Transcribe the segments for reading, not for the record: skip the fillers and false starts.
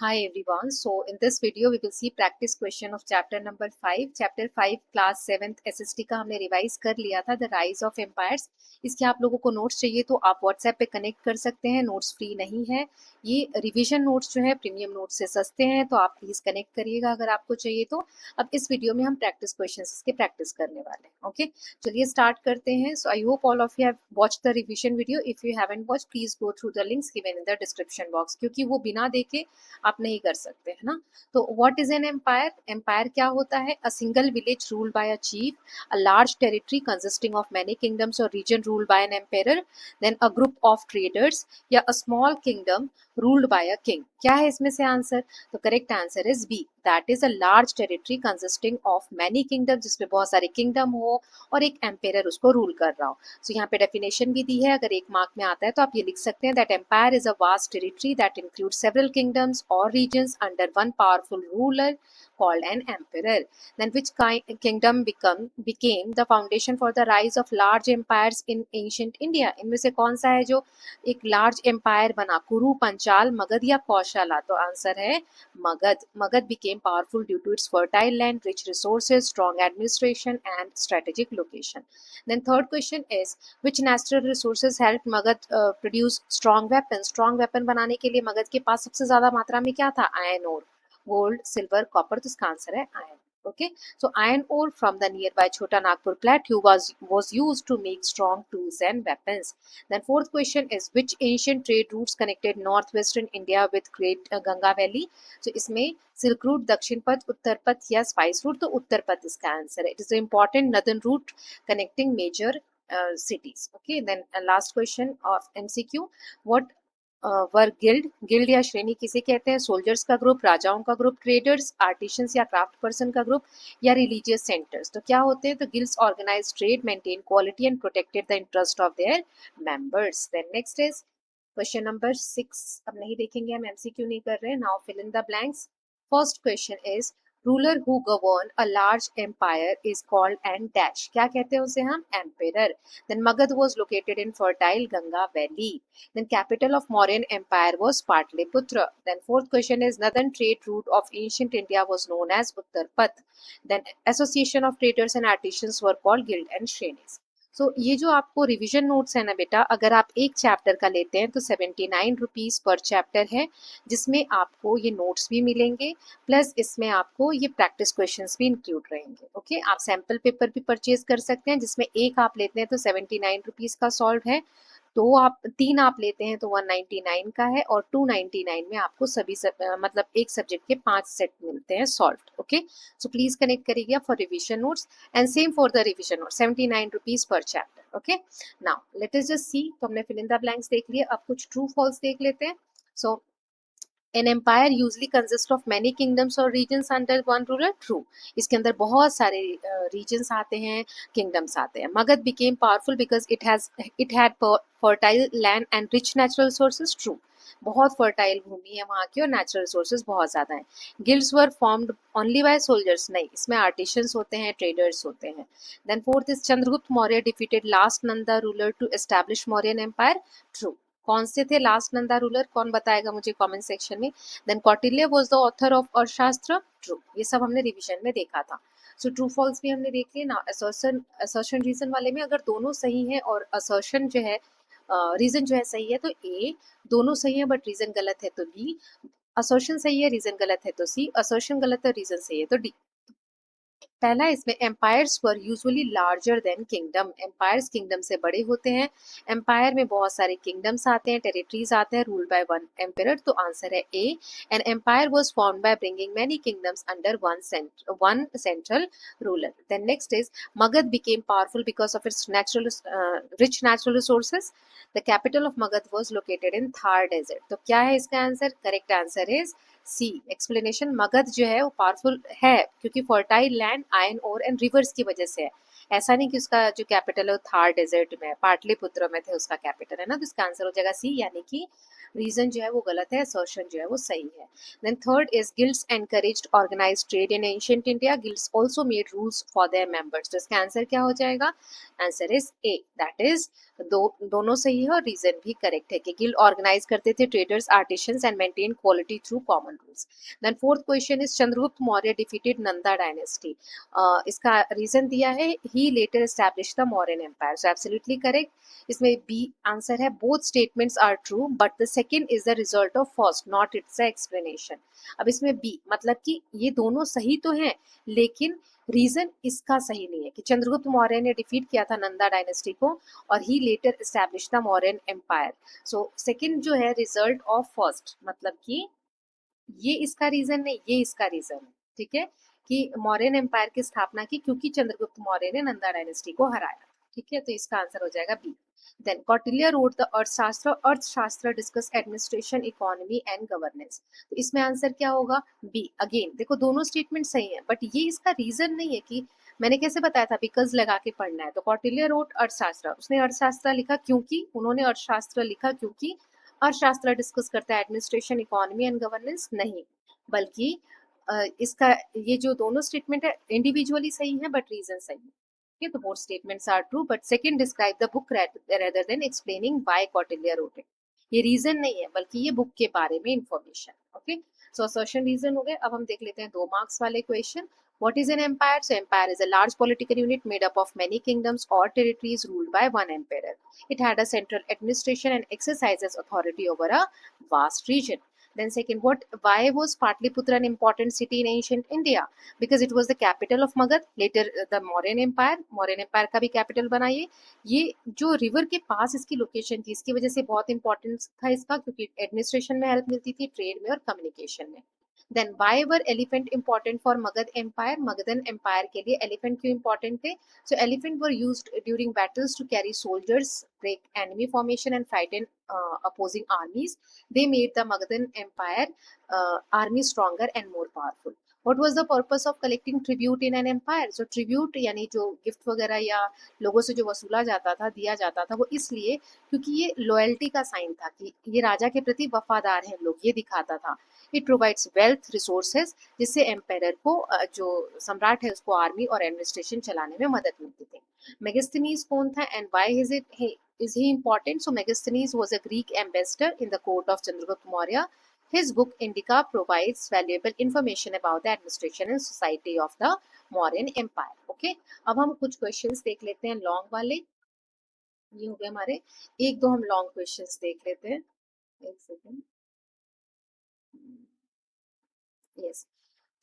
Hi everyone. So in this video we will see practice question of chapter number 5. Chapter 5 class 7th SST का हमने revise कर लिया था, the rise of empires. इसके आप लोगों को नोट्स चाहिए तो आप व्हाट्सएप पे कनेक्ट कर सकते हैं, नोट्स फ्री नहीं है। ये रिवीजन नोट्स जो है प्रीमियम नोट्स से सस्ते हैं, तो आप प्लीज कनेक्ट करिएगा अगर आपको चाहिए तो। अब इस वीडियो में हम प्रैक्टिस क्वेश्चन के प्रैक्टिस करने वाले हैं। ओके, चलिए स्टार्ट करते हैं। So I hope all of you have watched the revision video. If you haven't watched please go through the links given in the description box, क्योंकि वो बिना देखे आप नहीं कर सकते, है ना। तो what is an empire? Empire क्या होता है? A single village ruled by a chief, a large territory consisting of many kingdoms और region ruled by an empire, then a group of traders, या a small kingdom ruled by a king. क्या है इसमें से answer? तो correct answer is B, that is a large territory consisting of many kingdom, जिसमें बहुत सारे kingdom हो और एक एम्पायर उसको रूल कर रहा हो। सो यहाँ पे डेफिनेशन भी दी है, अगर एक मार्क में आता है तो आप ये लिख सकते हैं that empire is a vast territory that include several kingdoms और regions under one powerful ruler called an emperor. Then which kingdom became the foundation for the rise of large empires in ancient India? इनमें से कौन सा है जो एक large empire बना? कुरु, पंचाल, मगध या कौशला? तो आंसर है Magadh. Magadh became powerful due to its fertile land, rich resources, strong administration and strategic location. Then third question is which natural resources helped Magad produce strong weapons? Strong weapon बनाने के लिए मगध के पास सबसे ज्यादा मात्रा में क्या था? Iron ore, gold, silver, copper. तो इसका आंसर है iron. Okay, so iron ore from the nearby Chota Nagpur plateau was used to make strong tools and weapons. Then fourth question is which ancient trade routes connected northwestern India with Great Ganga Valley? So इसमें silk route, दक्षिण पथ, उत्तर पथ या spice route? तो उत्तर पथ इसका answer है। It is important northern route connecting major cities. Okay, then last question of MCQ. What वर्ग गिल्ड? गिल्ड या श्रेणी किसे कहते हैं? सोल्जर्स का ग्रुप, राजाओं का ग्रुप, ट्रेडर्स, आर्टिशंस या क्राफ्ट पर्सन का ग्रुप, या रिलीजियस सेंटर्स? तो क्या होते हैं? तो guilds organise trade, maintain quality and protected the interest of their members. Then next is question number 6। अब नहीं देखेंगे, हम एमसीक्यू नहीं कर रहे हैं। Now fill in the blanks. First question is ruler who governed a large empire is called and dash। क्या कहते हैं उसे हम? emperor। then Magad was located in fertile Ganga valley। then capital of Mauryan empire was Patliputra। then fourth question is northern trade route of ancient India was known as Uttarpat। then association of traders and artisans were called guild and shrenis। सो ये जो आपको revision notes है ना बेटा, अगर आप एक chapter का लेते हैं तो 79 रुपीज़ पर चैप्टर है, जिसमें आपको ये नोट्स भी मिलेंगे, प्लस इसमें आपको ये प्रैक्टिस क्वेश्चंस भी इंक्लूड रहेंगे। ओके, आप सैम्पल पेपर भी परचेज कर सकते हैं, जिसमें एक आप लेते हैं तो 79 रुपीज़ का सॉल्व है, तीन आप लेते हैं तो 199 का है, और 299 में आपको मतलब एक सब्जेक्ट के 5 सेट मिलते हैं solve. Okay, so please connect करिएगा for revision notes and same for the revision note, 79 rupees पर chapter. Okay, now let us just see. तो हमने फिल इन द ब्लैंक्स देख लिया, अब कुछ ट्रू फॉल्स देख लेते हैं। So an empire usually consist of many kingdoms और regions under one ruler. True, इसके अंदर बहुत सारे रीजन्स आते हैं, किंगडम्स आते हैं। Magadha became powerful because it had fertile land and rich natural resources. True, बहुत फर्टाइल भूमि है वहाँ की और नेचुरल रिसोर्सेज बहुत ज़्यादा हैं। Guilds were formed only by soldiers. नहीं, इसमें आर्टिशंस होते हैं, ट्रेडर्स होते हैं। Then fourth is Chandragupta Maurya defeated last Nanda ruler to establish Mauryan empire. True, कौन से थे लास्ट नंदा रूलर? कौन बताएगा मुझे कमेंट सेक्शन में। Then Kautilya was the author of अर्थशास्त्र। ट्रू, ये सब हमने रिवीजन में देखा था। सो ट्रू फॉल्स भी हमने देख लिया ना। असर्शन रीजन वाले में अगर दोनों सही है और असर्शन जो है रीजन जो है सही है तो ए, दोनों सही है बट रीजन गलत है तो बी, असर्शन सही है रीजन गलत है तो सी, असर्शन गलत है रीजन सही है तो डी। पहला इसमें empires were usually larger than kingdom. Empires kingdom से बड़े होते हैं। एम्पायर में बहुत सारे किंगडम्स आते हैं, टेरिटरीज आते हैं, रूल्ड बाय वन एम्परर। तो आंसर है A, an empire was formed by bringing many kingdoms under one central ruler. Then next is Magadha became powerful because of its rich natural resources. The capital of Magadha was located in Thar desert. तो क्या है इसका आंसर? Correct answer is C, explanation. Magadha जो है वो powerful है क्योंकि fertile land, iron ore and rivers की वजह से है। ऐसा नहीं कि उसका जो कैपिटल है वो थार डेजर्ट में है, पाटलिपुत्र में थे उसका कैपिटल, है ना। तो इसका आंसर हो जाएगा सी, यानी कि रीजन जो है वो गलत है, असर्शन जो है वो सही है। Then third is guilds encouraged organised trade in ancient India. Guilds also made rules for their members. तो इसका आंसर क्या हो जाएगा? Answer is A, that is दोनों सही है और रीजन भी करेक्ट है कि गिल्ड ऑर्गेनाइज करते थे traders artisans and maintain quality through common rules. Then fourth question is Chandragupta Maurya defeated Nanda dynasty. इसका रीजन दिया है he later establish the Mauryan empire, so absolutely correct. इसमें बी आंसर है both statements are true but the second is the result of first not its explanation. अब इसमें B मतलब कि ये दोनों सही तो हैं लेकिन रीजन इसका सही नहीं है कि चंद्रगुप्त मौर्य ने डिफीट किया था नंदा डायनेस्टी को और he later establish the Mauryan empire. So second जो है रिजल्ट ऑफ फर्स्ट मतलब कि ये इसका रीजन नहीं, ये इसका रीजन है। ठीक है कि मौर्यन एम्पायर की स्थापना की क्योंकि चंद्रगुप्त मौर्य ने नंदा डायनेस्टी को हराया। ठीक है तो इसका आंसर हो जाएगा B. Then Kautilya wrote the Arthashastra, Arthashastra discuss administration economy and governance. तो इसमें आंसर क्या होगा बी। अगेन देखो दोनों स्टेटमेंट सही है बट ये इसका रीजन नहीं है कि मैंने कैसे बताया था बिकॉज लगा के पढ़ना है। तो कौटिल्य रोट अर्थशास्त्र, उसने अर्थशास्त्र लिखा क्योंकि, उन्होंने अर्थशास्त्र लिखा क्योंकि अर्थशास्त्र डिस्कस करता है एडमिनिस्ट्रेशन इकोनॉमी एंड गवर्नेंस नहीं, बल्कि इसका ये जो दोनों स्टेटमेंट है इंडिविजुअली सही है बट रीजन सही है। Okay, तो both statements are true, but second describe the book rather than explaining why Kautilya wrote it. ये रीजन नहीं है बल्कि ये बुक के बारे में information. Okay so assertion reason हो गए। अब हम देख लेते हैं 2 मार्क्स वाले question. What is an empire? So empire is a large political unit made up of many kingdoms or territories ruled by one emperor. It had a central administration and exercises authority over a vast region. Then second, why was Patliputra an important city in ancient India? Because it was the capital of Magad. Later the Mauryan Empire का भी capital बना ये जो river के पास इसकी location थी इसकी वजह से बहुत इंपॉर्टेंस था इसका क्योंकि एडमिनिस्ट्रेशन में हेल्प मिलती थी, ट्रेड में और कम्युनिकेशन में। Then why were elephant important for Magadha empire? Magadhan empire के लिए एलिफेंट क्यों इंपॉर्टेंट थे? So elephant were used during battles to carry soldiers, break enemy formation and fight in opposing armies. They made the Magadhan Empire army stronger and more powerful. What was the purpose of collecting tribute in an empire? So tribute यानी जो gift वगैरह या लोगों से जो वसूला जाता था, दिया जाता था, वो इसलिए क्योंकि ये लॉयल्टी का साइन था कि ये राजा के प्रति वफादार हैं लोग, ये दिखाता था। इट प्रोवाइड्स वेल्थ रिसोर्सेज जिससे एम्पायर को जो सम्राट है उसको आर्मी और एडमिनिस्ट्रेशन चलाने में मदद मिलती थी। मेगास्थनीज कौन था and why is he important? So Megasthenes was a Greek ambassador in the court of Chandragupta Maurya. His book Indica provides valuable information about the administration and society of the Mauryan Empire. Okay, अब हम कुछ questions देख लेते हैं long वाले। ये हो गए हमारे, एक दो हम लॉन्ग क्वेश्चंस देख लेते हैं। एक सेकेंड, यस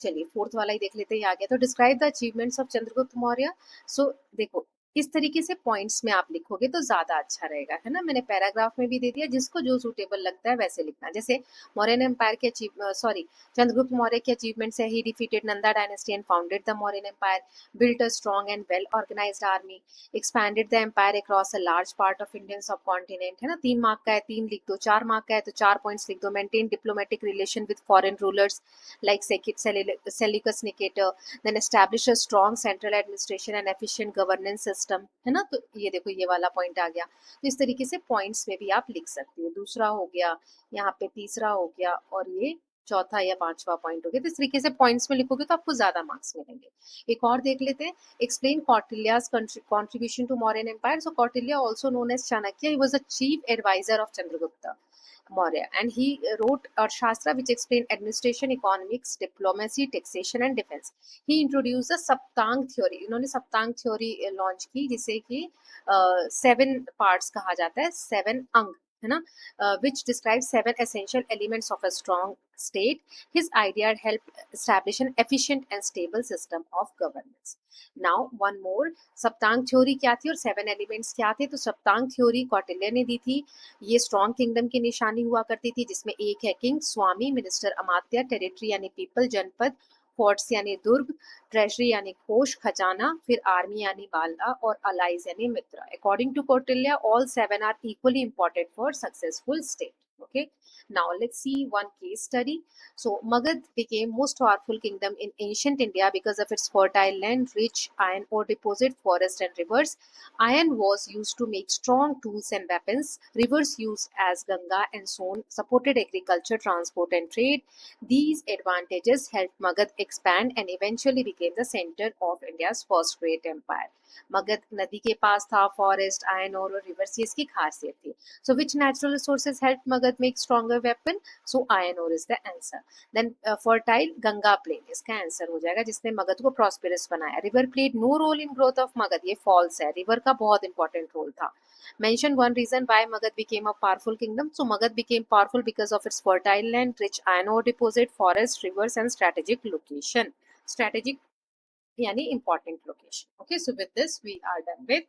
चलिए फोर्थ वाला ही देख लेते हैं। आ गया तो describe the achievements of Chandragupta Maurya. So देखो इस तरीके से पॉइंट्स में आप लिखोगे तो ज्यादा अच्छा रहेगा, है ना। मैंने पैराग्राफ में भी दे दिया, जिसको जो सूटेबल लगता है वैसे लिखना। जैसे मौर्यन एम्पायर के चंद्रगुप्त मौर्य के अचीवमेंट्स है, he defeated Nanda dynasty and founded the Mauryan empire, built a strong and well organised army, expanded the empire across a large part of Indian subcontinent, है ना। 3 मार्क का है 3 लिख दो, 4 मार्क का है तो 4 पॉइंट्स लिख दो। Maintain diplomatic relation with foreign rulers like Seleucus Nicator, then establish a strong central administration and efficient governance system, है ना। तो ये देखो ये वाला पॉइंट आ गया। तो इस तरीके से पॉइंट्स में भी आप लिख सकते हो। दूसरा हो गया, यहाँ पे तीसरा हो गया और ये चौथा या पांचवा पॉइंट हो गया। तो इस तरीके से पॉइंट्स में लिखोगे तो आपको ज्यादा मार्क्स मिलेंगे। एक और देख लेते हैं, explain कौटिल्या's contribution to Mauryan Empire. So Kautilya, also known as Chanakya, he was the chief advisor of Chandragupta Maurya, and he wrote Arthashastra, which explained administration, economics, diplomacy, taxation and defense. He introduced the Saptang theory. इन्होंने Saptang theory launch की जिसे कि 7 parts कहा जाता है, 7 अंग, है ना, which describes 7 essential elements of a strong state. His idea helped establish an efficient and stable system of governance. Now one more, Saptanga theory क्या थी और 7 एलिमेंट्स क्या थे? तो सप्तांग थ्योरी कौटिल्य ने दी थी। ये स्ट्रॉन्ग किंगडम की निशानी हुआ करती थी जिसमें एक है किंग, स्वामी, मिनिस्टर, अमात्य, टेरिटरी यानी पीपल, जनपद, फोर्ट्स यानी दुर्ग, ट्रेजरी यानी कोष खजाना, फिर आर्मी यानी बाला और अलाइज यानी मित्र। According to Kautilya all 7 are equally important for successful state. Okay, now let's see one case study. So Magad became most powerful kingdom in ancient India because of its fertile land, rich iron ore deposit, forest and rivers. Iron was used to make strong tools and weapons. Rivers used as Ganga and Son supported agriculture, transport and trade. These advantages helped Magad expand and eventually became the center of India's first great empire. Magadh नदी के पास था, forest, iron और reverse, ये इसकी खासियत थी. So which natural resources helped Magad make stronger weapon? So iron ore is the answer. Then fertile Ganga plain इसका answer हो जाएगा जिसने मगध को prosperous बनाया. River played no role in growth of Magad, ये false है. River का बहुत important role था. Mention one reason why Magad became a powerful kingdom. So Magad became powerful because of its fertile land, rich iron ore deposit, forest, rivers and strategic location. Strategic यानी important location. Okay, so with this we are done with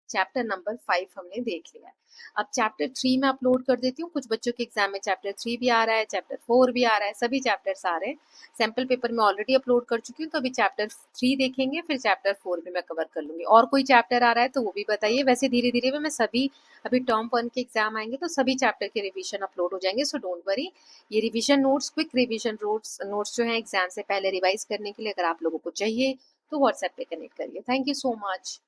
chapter number 5 हमने देख लिया है. अब chapter 3 में upload कर देती हूँ. कुछ बच्चों के एग्जाम में चैप्टर 3 भी आ रहा है, चैप्टर 4 भी आ रहा है, सभी चैप्टर्स आ रहे हैं. सैम्पल पेपर में ऑलरेडी अपलोड कर चुकी हूँ, तो अभी चैप्टर 3 देखेंगे, फिर चैप्टर 4 भी मैं कवर कर लूंगी. और कोई चैप्टर आ रहा है तो वो भी बताइए. वैसे धीरे धीरे मैं सभी, अभी टर्म 1 के एग्जाम आएंगे तो सभी चैप्टर के रिविजन अपलोड हो जाएंगे. So don't worry. ये revision notes, quick revision notes जो है एग्जाम से पहले रिवाइज करने के लिए, अगर आप लोगों को चाहिए तो व्हाट्सएप पे कनेक्ट करिए. Thank you so much.